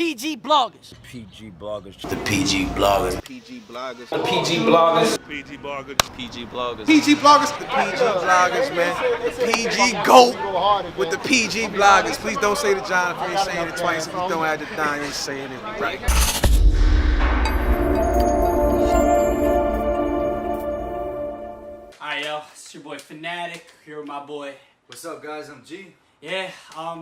PG bloggers. PG bloggers. The PG bloggers. PG bloggers. The PG bloggers. PG bloggers. PG bloggers. PG bloggers. The PG bloggers, man. The PG GOAT with the PG bloggers. Please don't say the John if you ain't saying it twice. If you don't have the Don, you ain't saying it right. Alright, yo, it's your boy Fanatic, here with my boy. What's up, guys? I'm G. Yeah,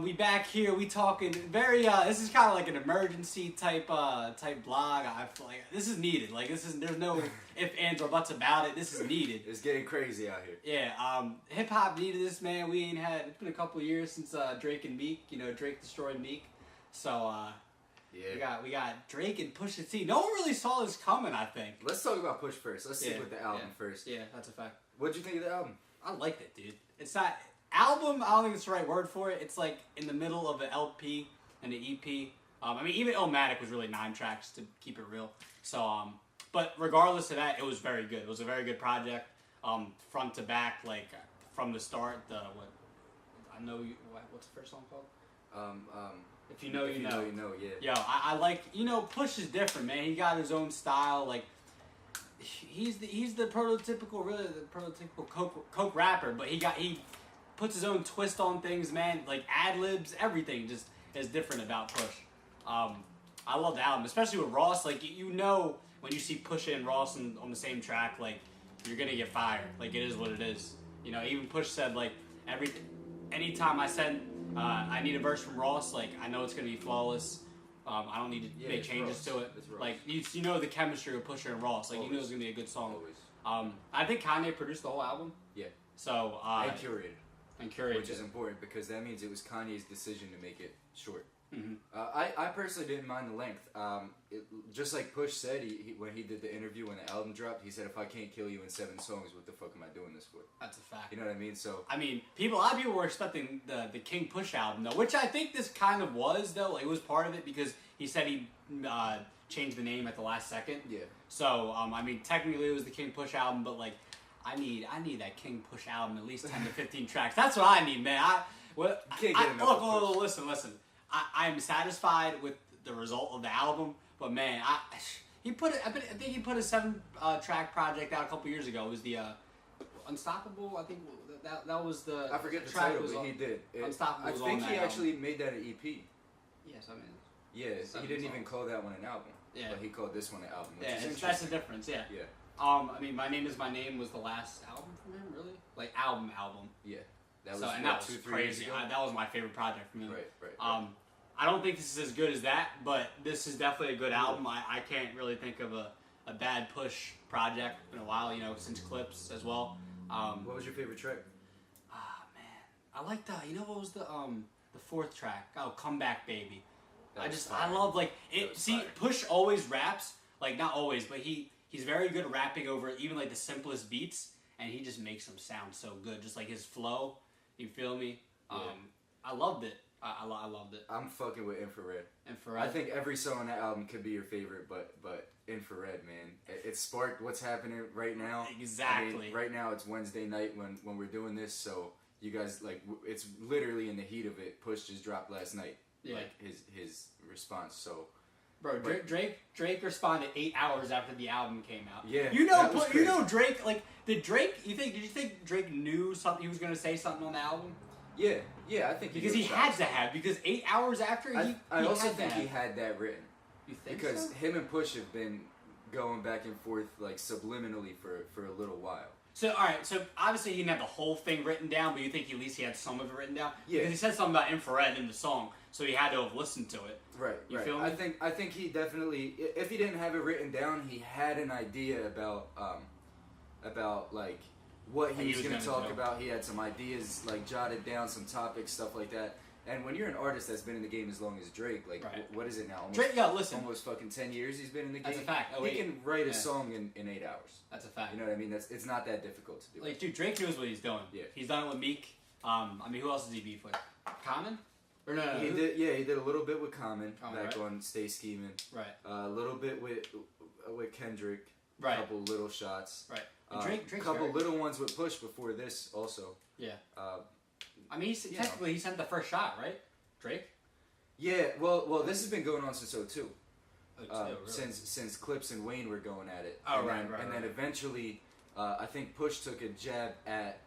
we back here, we talking very, this is kind of like an emergency type blog. I feel like this is needed. Like, there's no if, ands, or buts about it. This is needed. It's getting crazy out here. Yeah, hip-hop needed this, man. We ain't had, it's been a couple years since Drake and Meek, you know, Drake destroyed Meek. So, yeah. we got Drake and Pusha T. No one really saw this coming, I think. Let's talk about Push first. Let's stick with the album first. Yeah, that's a fact. What'd you think of the album? I liked it, dude. It's not... Album, I don't think it's the right word for it. It's like in the middle of an LP and an EP. I mean, even Illmatic was really 9 tracks to keep it real. So, but regardless of that, it was very good. It was a very good project, front to back, like from the start. What's the first song called? If you know, you know, yeah. Yo, I like, you know, Push is different, man. He got his own style, like. He's the prototypical, really the prototypical coke rapper, but he puts his own twist on things, man. Like ad-libs, everything just is different about Push. I love the album, especially with Ross. Like, you know, when you see Pusha and Ross on the same track, like, you're gonna get fired. Like, it is what it is. You know, even Push said, like, anytime I said I need a verse from Ross, like, I know it's gonna be flawless. I don't need to make changes to it. Like, you know the chemistry of Pusha and Ross. Like, you know it's gonna be a good song. Always. I think Kanye produced the whole album. Yeah. So and curated. Which is it. important because that means it was Kanye's decision to make it short. Mm-hmm. I personally didn't mind the length. Just like Push said, when he did the interview when the album dropped, he said, "If I can't kill you in 7 songs, what the fuck am I doing this for?" That's a fact. You know what I mean? So I mean, a lot of people were expecting the King Push album though, which I think this kind of was though. Like, it was part of it because he said he changed the name at the last second. Yeah. So I mean, technically it was the King Push album, but like. I need that King Push album, at least 10 to 15 tracks. That's what I need, man. Look, listen. I'm satisfied with the result of the album, but man, I think he put a 7-track project out a couple years ago. It was the Unstoppable. I think that was the. I forget the track title, but he did. Unstoppable. I think he actually made that an EP. Yes, I mean. Yeah, he didn't even call that one an album. Yeah. But he called this one an album. Which yeah, is interesting. That's the difference. Yeah. Yeah. I mean, My Name Is My Name was the last album from him, really? Like, album. Yeah. That was, that was crazy. That was my favorite project for me. Right. I don't think this is as good as that, but this is definitely a good album. I can't really think of a bad Push project in a while, you know, since Clips as well. What was your favorite track? Man. I like you know what was the 4th track? Oh, Come Back Baby. I love, like, it. See, Push always raps, like, not always, but he's very good at rapping over even like the simplest beats, and he just makes them sound so good. Just like his flow, you feel me? Yeah. I loved it. I loved it. I'm fucking with Infrared. Infrared. I think every song on that album could be your favorite, but Infrared, man, it sparked what's happening right now. Exactly. I mean, right now it's Wednesday night when we're doing this, so you guys, like, it's literally in the heat of it. Push just dropped last night. Yeah. Like his response. So. Bro, Drake responded 8 hours after the album came out. Yeah, you know Drake. Like, did you think Drake knew something? He was gonna say something on the album. Yeah, I think because he had to have 8 hours after I also think he had that written. You think because so? him and Push have been going back and forth like subliminally for a little while. So alright, so obviously he didn't have the whole thing written down, but you think at least he had some of it written down? Yeah. Because he said something about Infrared in the song, so he had to have listened to it. Right. You feel me? I think he definitely, if he didn't have it written down, he had an idea about like what he was going to talk about. He had some ideas like jotted down, some topics, stuff like that. And when you're an artist that's been in the game as long as Drake, like, what is it now? Almost fucking 10 years he's been in the game. That's a fact. He can write a song in 8 hours. That's a fact. You know what I mean? It's not that difficult to do. Like, dude, Drake knows what he's doing. Yeah. He's done it with Meek. I mean, who else does he beef with? Common? Or no? He did a little bit with Common back right. on Stay Scheming. Right. A little bit with Kendrick. Right. A couple little shots. Right. A couple little ones with Push before this also. Yeah. I mean, technically he sent the first shot, right? Drake? Yeah, well, this has been going on since 02. Really? Since Clips and Wayne were going at it. Oh, and then eventually, I think Push took a jab at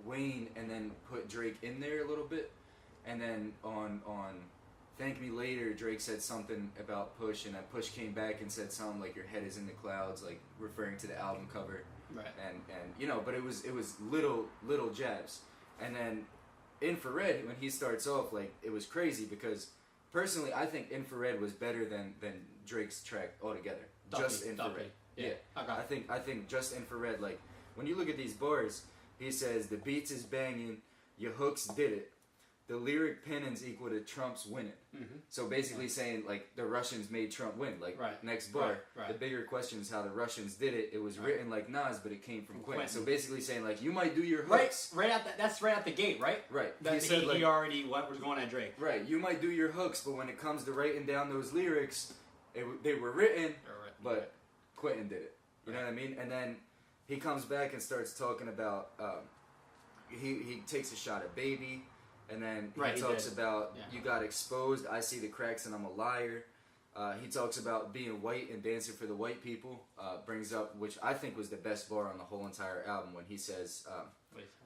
Wayne and then put Drake in there a little bit. And then on Thank Me Later, Drake said something about Push, and then Push came back and said something like "Your head is in the clouds," like referring to the album cover. Right. And but it was little jabs. And then Infrared, when he starts off, like, it was crazy because personally I think Infrared was better than Drake's track altogether. Just Infrared. Yeah. Okay. I think just Infrared, like, when you look at these bars, he says the beats is banging, your hooks did it. The lyric pennants equal to Trump's winning. Mm-hmm. So basically saying, like, the Russians made Trump win. Like, next bar, the bigger question is how the Russians did it. It was written like Nas, but it came from Quentin. So basically saying, like, you might do your hooks. That's right out the gate, right? Right. He already was going at Drake. Right. You might do your hooks, but when it comes to writing down those lyrics, they were written, but Quentin did it. You know what I mean? And then he comes back and starts talking about, he takes a shot at Baby. And then he talks about, you got exposed, I see the cracks and I'm a liar. He talks about being white and dancing for the white people. Brings up, which I think was the best bar on the whole entire album, when he says,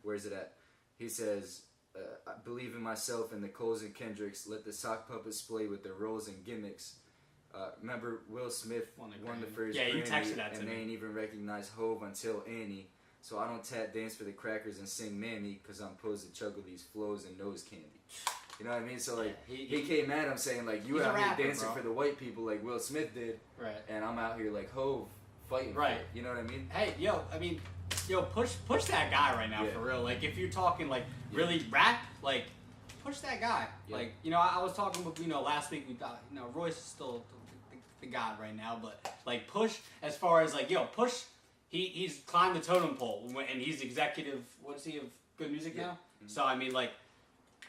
where's it at? He says, I believe in myself and the Coles and Kendricks, let the sock puppets play with their roles and gimmicks. Remember Will Smith won the first Grammy, you texted that to and me. They ain't even recognize Hove until Annie. So I don't tap dance for the crackers and sing Mammy because I'm supposed to chuggle these flows and nose candy. You know what I mean? So, like, he came at him saying, like, you out here dancing for the white people like Will Smith did. Right. And I'm out here like Hove fighting for it. You know what I mean? Hey, push that guy right now for real. Like, if you're talking, like, really rap, like, push that guy. Yeah. Like, I was talking with, last week, we thought, Royce is still the god right now, but, like, Push, as far as, like, Push... He's climbed the totem pole, and he's executive, what's he, of Good Music now? Mm-hmm. So, I mean, like,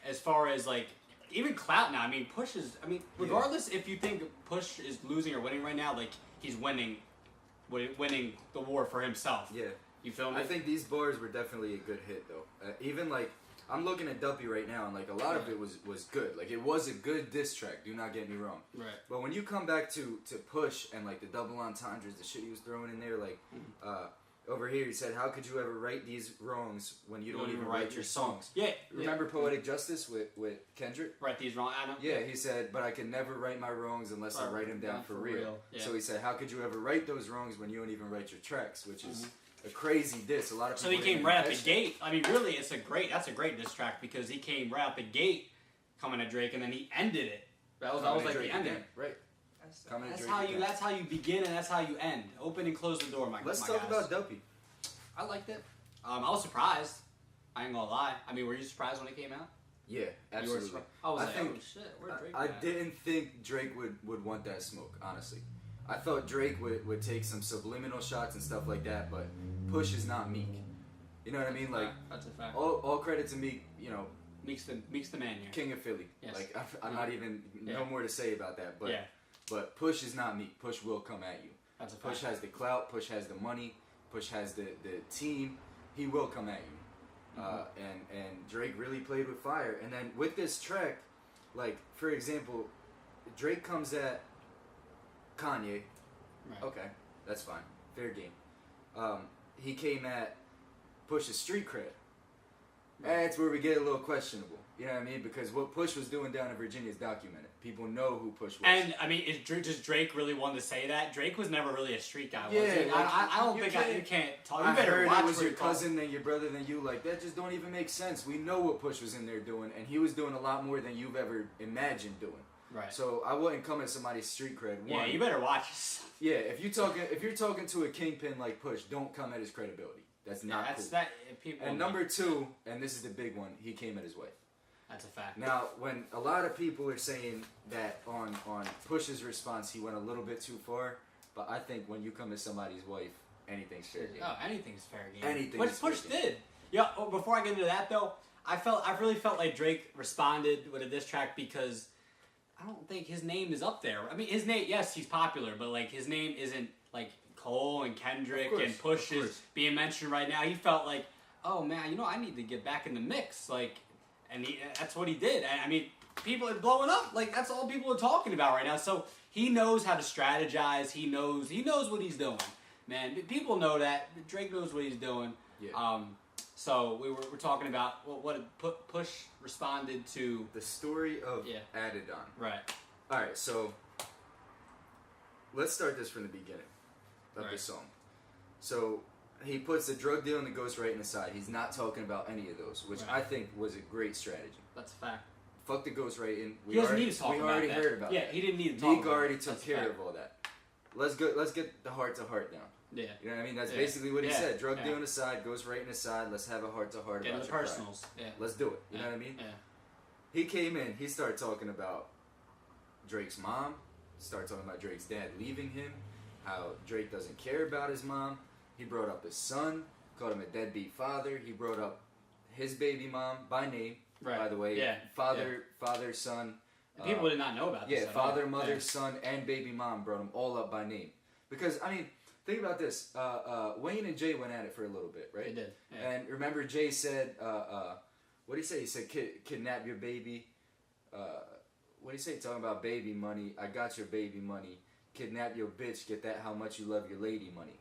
as far as, like, even clout now, I mean, Push is, regardless if you think Push is losing or winning right now, like, he's winning the war for himself. Yeah. You feel me? I think these bars were definitely a good hit, though. Even, like, I'm looking at Duppy right now, and, like, a lot of it was good. Like, it was a good diss track, do not get me wrong. Right. But when you come back to Push and, like, the double entendres, the shit he was throwing in there, like, over here he said, how could you ever right these wrongs when you don't even write your songs? Yeah. Remember Poetic Justice with Kendrick? Write these wrongs, I know. Yeah, he said, but I can never write my wrongs unless I write them down for real. Yeah. So he said, how could you ever write those wrongs when you don't even write your tracks, which is... a crazy diss. A lot of people. So he came right out the gate. I mean, really, that's a great diss track because he came right out the gate coming at Drake, and then he ended it. That was like the ending, right? That's how you begin, and that's how you end. Open and close the door, Let's talk about Duppy. I liked it. I was surprised. I ain't gonna lie. I mean, were you surprised when it came out? Yeah, absolutely. I was like, oh shit, where'd Drake I didn't think Drake would want that smoke, honestly. I thought Drake would take some subliminal shots and stuff like that, but Push is not Meek. You know what I mean? Like, that's a fact. All credit to Meek, Meek's the man here. King of Philly. Yes. Like, I'm not even, no more to say about that. But Push is not Meek. Push will come at you. That's a fact. Push has the clout. Push has the money. Push has the team. He will come at you. And Drake really played with fire. And then with this track, like, for example, Drake comes at Kanye. Right. Okay, that's fine. Fair game. He came at Push's street cred. Right. That's where we get a little questionable. You know what I mean? Because what Push was doing down in Virginia is documented. People know who Push was. And, I mean, does Drake really want to say that? Drake was never really a street guy, was he? Like, I don't think you can't talk. You better watch it was your cousin, then your brother, then you. Like, that just don't even make sense. We know what Push was in there doing, and he was doing a lot more than you've ever imagined doing. Right. So I wouldn't come at somebody's street cred. Yeah, you better watch this. Yeah, if you're talking to a kingpin like Push, don't come at his credibility. That's not cool. And number two, and this is the big one, he came at his wife. That's a fact. Now, when a lot of people are saying that on Push's response, he went a little bit too far, but I think when you come at somebody's wife, anything's fair game. Oh, anything's fair game. Anything's Push did. Yeah. Before I get into that though, I really felt like Drake responded with a diss track because I don't think his name is up there. I mean, his name, yes, he's popular, but like his name isn't like Cole and Kendrick and Push is being mentioned right now. He felt like, oh man, I need to get back in the mix, like, and that's what he did. I mean, people are blowing up. Like that's all people are talking about right now. So he knows how to strategize. He knows what he's doing. Man, people know that. Drake knows what he's doing. Yeah. So we're talking about what Push responded to. The story of Adidon. Right. All right, so let's start this from the beginning of the song. So he puts the drug deal and the ghostwriting aside. He's not talking about any of those, which I think was a great strategy. That's a fact. Fuck the ghostwriting. He doesn't need to talk about that. We already heard about that. Yeah, he didn't need to talk Meek about already that. took care of all that. Let's get the heart to heart down. Yeah. You know what I mean? That's basically what he said. Drug dealing aside, ghostwriting aside, let's have a heart to heart about the your personals. pride. Yeah. Let's do it. You know what I mean? Yeah. He came in, he started talking about Drake's mom, started talking about Drake's dad leaving him, how Drake doesn't care about his mom. He brought up his son, called him a deadbeat father. He brought up his baby mom by name, by the way. Yeah. Father, son. People did not know about this. Yeah, father, mother, son, and baby mom brought them all up by name. Because, I mean, think about this. Wayne and Jay went at it for a little bit, right? They did. Yeah. And remember, Jay said, what did he say? He said, kidnap your baby. What did he say? Talking about baby money. I got your baby money. Kidnap your bitch. Get that how much you love your lady money.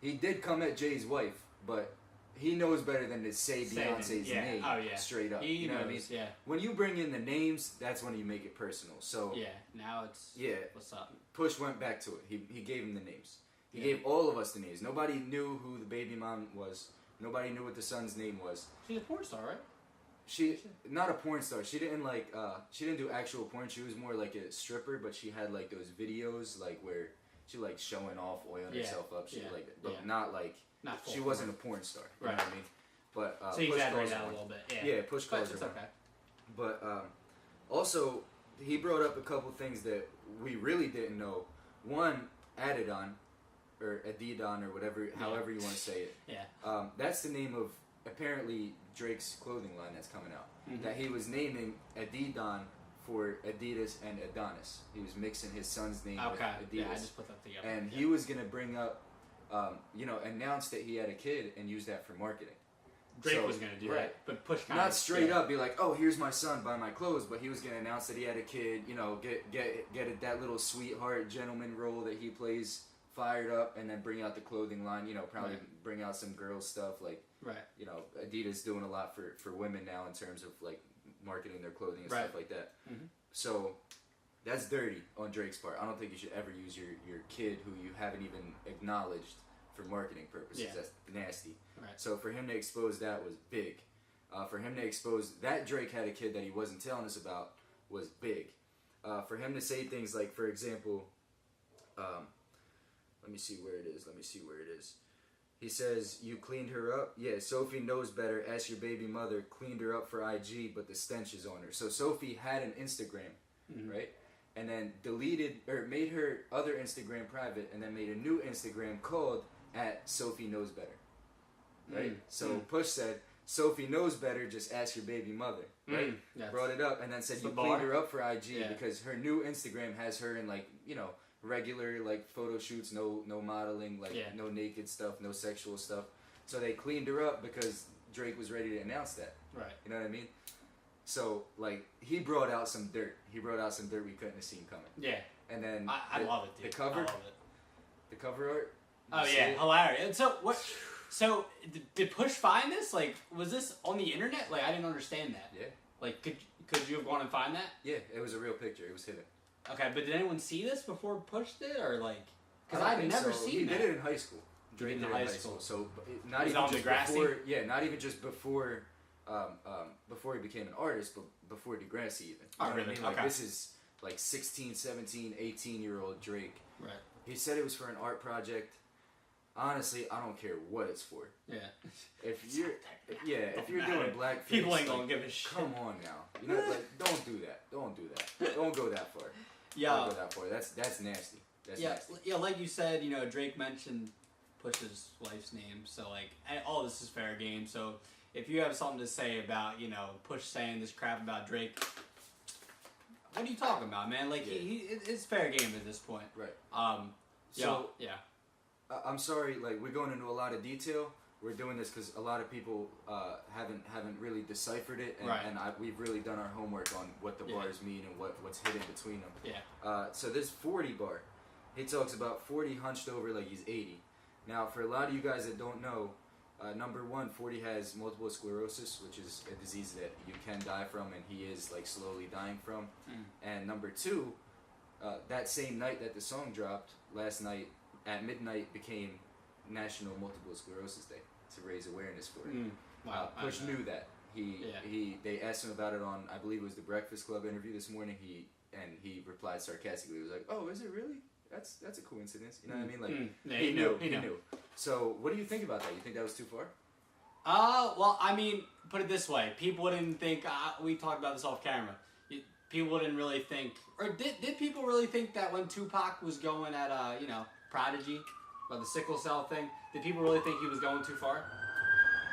He did come at Jay's wife, but he knows better than to say Beyonce's name straight up. You know what I mean? Yeah. When you bring in the names, that's when you make it personal. So now it's what's up? Push went back to it. He gave him the names. He gave all of us the names. Nobody knew who the baby mom was. Nobody knew what the son's name was. She's a porn star, right? She not a porn star. She didn't she didn't do actual porn. She was more like a stripper, but she had like those videos like where she like showing off, oiling herself up. She like that, but not like she wasn't a porn star. You know what I mean? But so you exaggerate that a little bit. Yeah. Push calls her. It's okay. But also he brought up a couple things that we really didn't know. One, Adidon or Adidon or whatever, however you want to say it. Yeah. That's the name of apparently Drake's clothing line that's coming out. Mm-hmm. That he was naming Adidon for Adidas and Adonis. He was mixing his son's name with Adidas. Yeah, I just put that together. And he was gonna bring up, announce that he had a kid and use that for marketing. Drake was gonna do that, but Push kind not straight up be like, oh, here's my son, buy my clothes, but he was gonna announce that he had a kid. You know, get that little sweetheart gentleman role that he plays fired up, and then bring out the clothing line. You know, probably bring out some girl stuff like. Right. You know, Adidas doing a lot for women now in terms of like marketing their clothing and stuff like that. Mm-hmm. So that's dirty on Drake's part. I don't think you should ever use your kid who you haven't even acknowledged for marketing purposes. That's nasty. Right. So for him to expose that was big. For him to expose that Drake had a kid that he wasn't telling us about was big. For him to say things like, for example, let me see where it is. He says, you cleaned her up? Yeah, Sophie knows better. Ask your baby mother. Cleaned her up for IG, but the stench is on her. So Sophie had an Instagram, right? And then deleted, or made her other Instagram private, and then made a new Instagram called @Sophie Knows Better, right? So Push said, Sophie knows better, just ask your baby mother, right? Brought it up, and then said, you cleaned her up for IG because her new Instagram has her in like, regular like photo shoots, no modeling, like no naked stuff, no sexual stuff. So they cleaned her up because Drake was ready to announce that. Right. You know what I mean? So like he brought out some dirt. He brought out some dirt we couldn't have seen coming. Yeah. And then I love it, dude. The cover. I love it. The cover art. Oh yeah, hilarious. And so what? So did Push find this? Like, was this on the internet? Like, I didn't understand that. Yeah. Like, could you have gone and find that? Yeah, it was a real picture. It was hidden. Okay, but did anyone see this before Push did, or like? Because I've never seen that. He did it in high school. Drake did it in high school. So not even just before. Yeah, not even just before. Before he became an artist, but before Degrassi even. Oh, you know really? What I mean? Like, okay. This is like 16, 17, 18-year-old Drake. Right. He said it was for an art project. Honestly, I don't care what it's for. Yeah. If you're doing blackface, people ain't gonna give a shit. Come on now, don't do that. Don't do that. Don't go that far. Yeah. Don't go that far. That's nasty. That's nasty. Yeah, like you said, Drake mentioned Push's wife's name, so like all this is fair game. So if you have something to say about Push saying this crap about Drake, what are you talking about, man? Like it's fair game at this point. Right. Yeah. I'm sorry, like we're going into a lot of detail, we're doing this because a lot of people haven't really deciphered it, and, right. We've really done our homework on what the bars mean and what's hidden between them. Yeah. So this 40 bar, he talks about 40 hunched over like he's 80. Now, for a lot of you guys that don't know, number one, 40 has multiple sclerosis, which is a disease that you can die from, and he is like slowly dying from. And number two, that same night that the song dropped, last night at midnight, became National Multiple Sclerosis Day to raise awareness for it. Wow. Push knew that. They asked him about it on, I believe it was the Breakfast Club interview this morning. He replied sarcastically. He was like, "Oh, is it really? That's a coincidence." You know what I mean? Like he knew. So, what do you think about that? You think that was too far? Well, I mean, put it this way: people wouldn't think. We talked about this off camera. People wouldn't really think, or did people really think that when Tupac was going at Prodigy, about the sickle cell thing, did people really think he was going too far?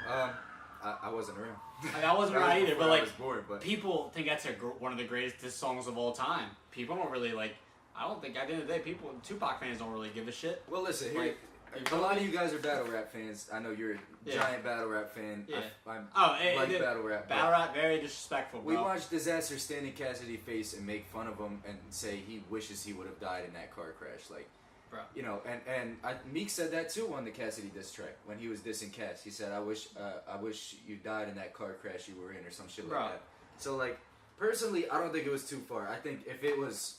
I wasn't around. I mean, I wasn't around either, but like, but people think that's one of the greatest songs of all time. People don't really like. I don't think at the end of the day, Tupac fans don't really give a shit. Well, listen, Like, a lot of you guys are battle rap fans. I know you're a giant battle rap fan. Yeah. I like battle rap. Battle rap, very disrespectful, bro. We watched Disaster stand in Cassidy's face and make fun of him and say he wishes he would have died in that car crash. Like, bro. You know, and Meek said that too on the Cassidy diss track when he was dissing Cass. He said, I wish you died in that car crash you were in, or some shit like that. So, like, personally, I don't think it was too far. I think if it was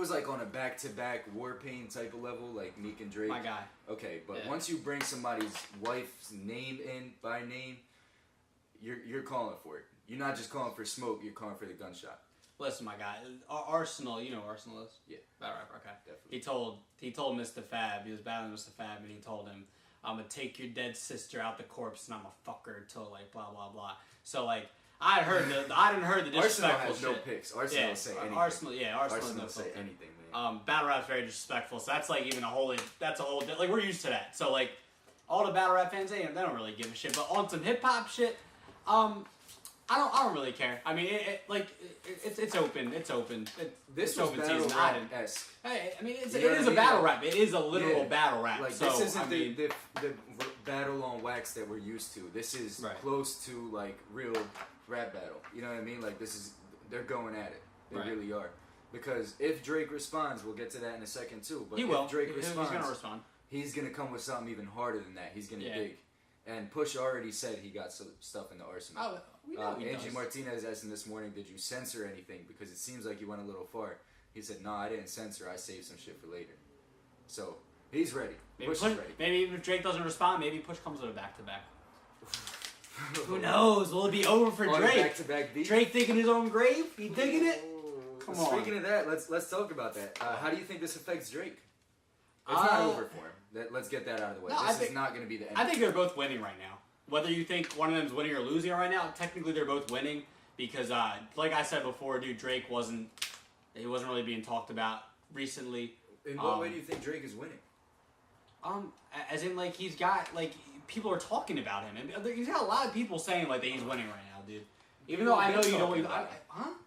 like on a back-to-back War Pain type of level, like Meek and Drake, My guy. okay. But once you bring somebody's wife's name in by name, you're calling for it. You're not just calling for smoke. You're calling for the gunshot. Listen, my guy, Arsenal. You know who Arsenal is? Yeah. Battle rapper. Okay. Definitely. He told Mr. Fab. He was battling Mr. Fab, and he told him, "I'm gonna take your dead sister out the corpse, and I'm gonna fuck her till like blah blah blah." So like. I didn't heard the disrespectful Arsenal has shit. no picks. Arsenal will say anything. Arsenal will say anything, man. Battle rap's very disrespectful, so that's like even like we're used to that. So like all the battle rap fans, they don't really give a shit. But on some hip hop shit, I don't really care. I mean, it's open. It's open. This it's was open battle season. rap-esque. Hey, I mean, it is a battle rap. It is a literal battle rap. Like, so, this isn't I mean, the battle on wax that we're used to. This is close to like real rap battle. You know what I mean? Like, they're going at it. They really are. Because if Drake responds, we'll get to that in a second too. But if Drake responds, he's gonna respond. He's gonna come with something even harder than that. He's gonna dig. And Pusha already said he got some stuff in the arsenal. Oh, we know he Angie does. Martinez asked him this morning, "Did you censor anything? Because it seems like you went a little far." He said, "No, I didn't censor. I saved some shit for later." So he's ready. Push is ready. Maybe if Drake doesn't respond, maybe Push comes with a back-to-back. Who knows? Will it be over for Drake? Back-to-back beat? Drake digging his own grave? He digging it? Come on. Speaking of that, let's talk about that. How do you think this affects Drake? It's not over for him. Let's get that out of the way. This is not going to be the end. I think they're both winning right now. Whether you think one of them's winning or losing right now, technically they're both winning because, like I said before, dude, Drake wasn't really being talked about recently. In what way do you think Drake is winning? As in, like, he's got, like, people are talking about him. And he's got a lot of people saying, like, that he's winning right now, dude. Even though I know you don't...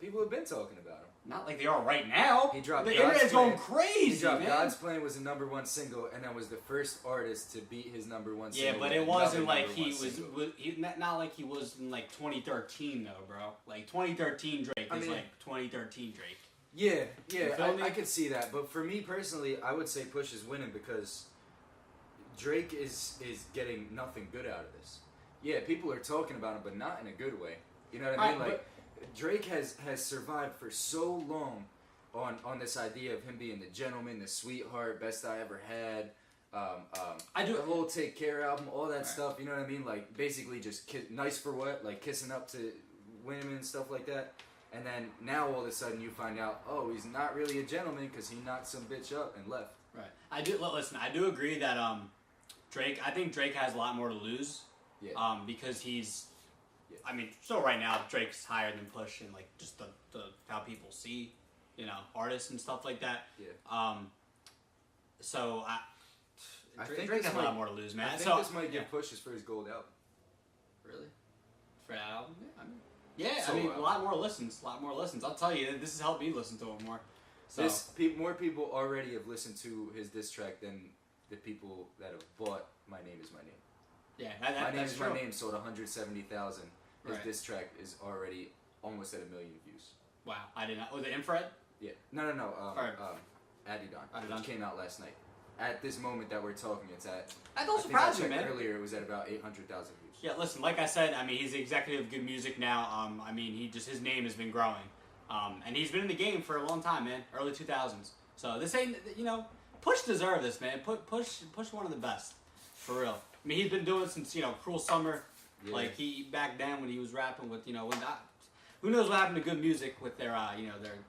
People have been talking about him. Not like they are right now. He dropped the God's internet's Plan. going crazy, He dropped man. God's Plan was the #1 single, and then was the first artist to beat his #1 single. Yeah, but it wasn't like he was not like he was in like 2013 though, bro. Like 2013 Drake is like 2013 Drake. Yeah, I could see that. But for me personally, I would say Push is winning because Drake is getting nothing good out of this. Yeah, people are talking about him, but not in a good way. You know what I mean? Like, Drake has survived for so long on this idea of him being the gentleman, the sweetheart, best I ever had. The whole Take Care album, all that stuff. You know what I mean? Like, basically just nice for what? Like kissing up to women and stuff like that. And then now all of a sudden you find out, oh, he's not really a gentleman because he knocked some bitch up and left. Right. I do agree that Drake. I think Drake has a lot more to lose. Yeah. Because he's. Yeah. I mean, still right now Drake's higher than Push and like just the how people see, artists and stuff like that. Yeah. So I think Drake has a lot more to lose, man. I think this might give Push his first gold album. Really? For an album? Yeah, I mean, a lot more listens. I'll tell you, this has helped me listen to him more. So more people already have listened to his diss track than the people that have bought My Name Is My Name. Yeah, that's true. My Name sold 170,000. His Right. diss track is already almost at 1 million views. Wow, I did not. Was it Infrared? Yeah. No. Adidon. Which came out last night. At this moment that we're talking, it's at. That don't surprise me, I checked man. earlier, it was at about 800,000 views. Yeah, listen, like I said, I mean, he's the executive of Good Music now. I mean, his name has been growing. And he's been in the game for a long time, man. Early 2000s. So this ain't, Push deserve this, man. Push one of the best. For real. I mean, he's been doing it since, Cruel Summer. Yeah. Like, back then when he was rapping with, who knows what happened to Good Music with their,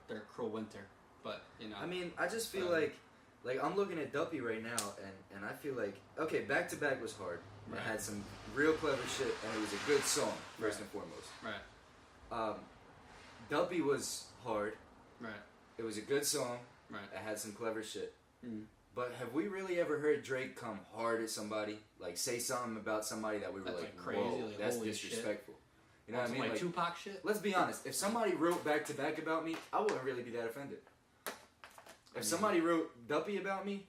their Cruel Winter. But, I mean, I just feel like I'm looking at Duppy right now, and I feel like, okay, Back to Back was hard. Right. It had some real clever shit, and it was a good song, first and foremost. Right. Duppy was hard. Right. It was a good song. Right. It had some clever shit. Mm. But have we really ever heard Drake come hard at somebody? Like, say something about somebody that we were like crazy, whoa, like, that's disrespectful. Shit. You know what I mean? Like Tupac shit? Let's be honest. If somebody wrote Back to Back about me, I wouldn't really be that offended. If somebody wrote Duppy about me,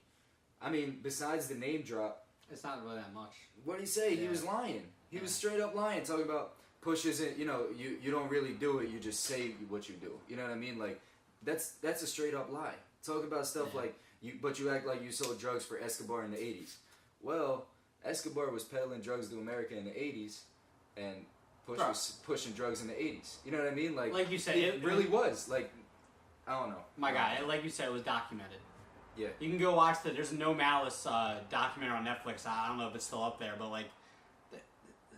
I mean, besides the name drop, it's not really that much. What did he say? Yeah. He was lying. He was straight up lying, talking about Push isn't, you don't really do it, you just say what you do. You know what I mean? Like, that's a straight up lie. Talk about stuff like, but you act like you sold drugs for Escobar in the 80s. Well, Escobar was peddling drugs to America in the 80s, and Push was pushing drugs in the 80s. You know what I mean? Like you said, it really was. Like, I don't know. My guy, like you said, it was documented. Yeah. You can go watch there's a No Malice documentary on Netflix. I don't know if it's still up there, but like,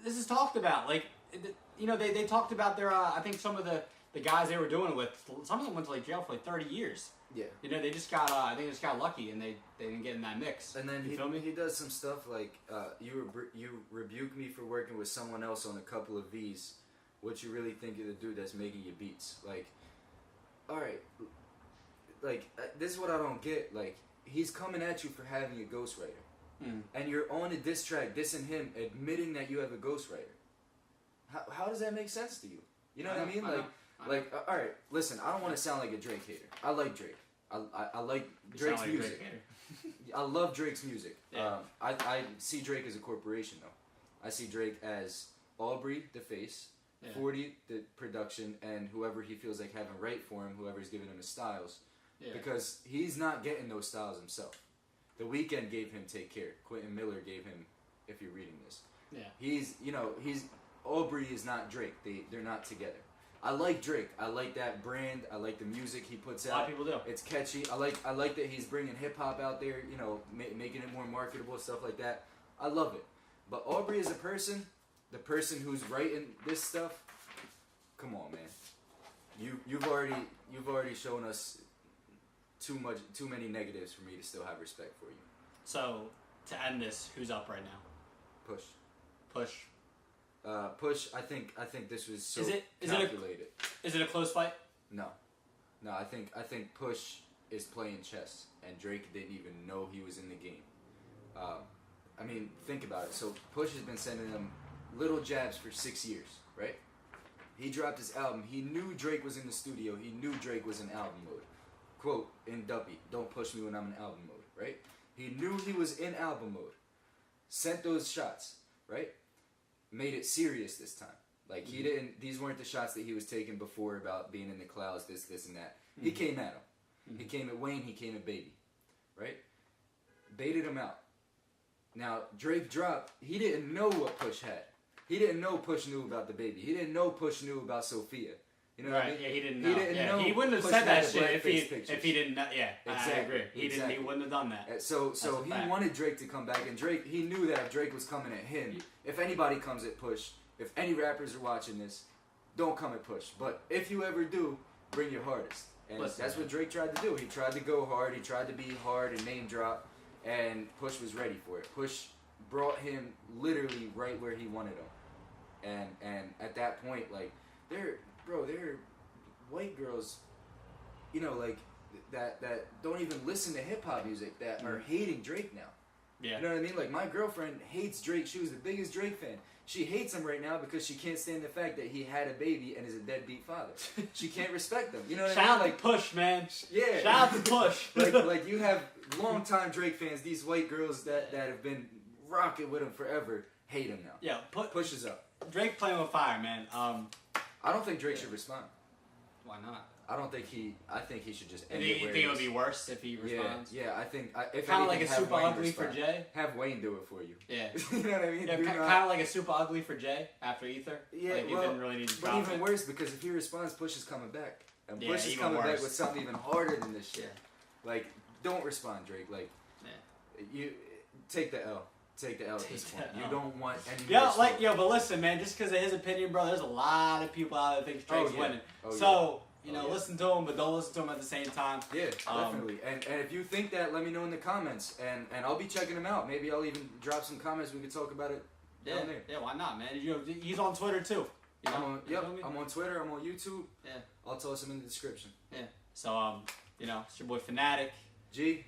this is talked about. Like, they talked about their, I think some of the guys they were doing it with, some of them went to like jail for like 30 years. Yeah. They just got, I think they just got lucky and they didn't get in that mix. And then he does some stuff like, you rebuke me for working with someone else on a couple of V's. What you really think of the dude that's making your beats? Like, alright, like, this is what I don't get. Like, he's coming at you for having a ghostwriter. Mm. And you're on a diss track dissing him, admitting that you have a ghostwriter. How does that make sense to you? You know what I mean? Like, alright, listen, I don't want to sound like a Drake hater. I like Drake. I like Drake's music. I love Drake's music. Yeah. I see Drake as a corporation, though. I see Drake as Aubrey, the face, 40, the production, and whoever he feels like having right for him, whoever's giving him his styles. Yeah. Because he's not getting those styles himself. The Weeknd gave him Take Care. Quentin Miller gave him, if you're reading this. Yeah. Aubrey is not Drake. They're not together. I like Drake. I like that brand. I like the music he puts out. A lot of people do. It's catchy. I like that he's bringing hip hop out there. Making it more marketable, stuff like that. I love it. But Aubrey as a person, the person who's writing this stuff, come on, man. You've already shown us too many negatives for me to still have respect for you. So to end this, who's up right now? Push. Push. I think this was so calculated. Is it a close fight? No. I think Push is playing chess, and Drake didn't even know he was in the game. I mean, think about it. So Push has been sending them little jabs for 6 years, right? He dropped his album. He knew Drake was in the studio. He knew Drake was in album mode. Quote in Duppy, "Don't push me when I'm in album mode," right? He knew he was in album mode. Sent those shots, right? Made it serious this time. Like, he didn't, these weren't the shots that he was taking before about being in the clouds, this and that. Mm-hmm. He came at him. Mm-hmm. He came at Wayne, he came at Baby. Right? Baited him out. Now, Drake dropped, he didn't know what Push had. He didn't know Push knew about the Baby. He didn't know Push knew about Sophia. You know what I mean? Yeah, he didn't know. Know he wouldn't have said that shit if he didn't know. Yeah, exactly. I agree. He wouldn't have done that. So he wanted Drake to come back, and he knew that if Drake was coming at him, if anybody comes at Push, if any rappers are watching this, don't come at Push. But if you ever do, bring your hardest. And that's what Drake tried to do. He tried to go hard. He tried to be hard and name drop, and Push was ready for it. Push brought him literally right where he wanted him. And at that point, like, they're white girls, like that don't even listen to hip hop music, that are hating Drake now. Yeah. You know what I mean? Like, my girlfriend hates Drake. She was the biggest Drake fan. She hates him right now because she can't stand the fact that he had a baby and is a deadbeat father. She can't respect him. You know what I mean? Shout out to Push, man. Yeah. Shout out to Push. like you have longtime Drake fans, these white girls that have been rocking with him forever, hate him now. Yeah, Pusha's up. Drake playing with fire, man. I don't think Drake should respond. Why not? I think he should just end You it where think it would is. be worse if he responds? Yeah, I think if kind of like anything, a have super Wayne ugly for respond. Jay. Have Wayne do it for you. Yeah. You know what I mean? Yeah, kind of like a super ugly for Jay after Ether. Yeah, like, you didn't really need to but drop even it. worse because if he responds, Push is coming back, and Yeah, Push is even coming worse. back with something even harder than this shit. Yeah. Like, don't respond, Drake. Like, you take the L. Take the L at this point. You don't want any. But listen, man. Just because of his opinion, bro, there's a lot of people out there that think Drake's winning. So. You know, listen to him, but don't listen to him at the same time. Yeah, definitely. And if you think that, let me know in the comments, and I'll be checking him out. Maybe I'll even drop some comments. We can talk about it down there. Yeah, why not, man? He's on Twitter too. You know? I'm on Twitter. I'm on YouTube. Yeah. I'll toss him in the description. Yeah. So it's your boy Fanatic. G.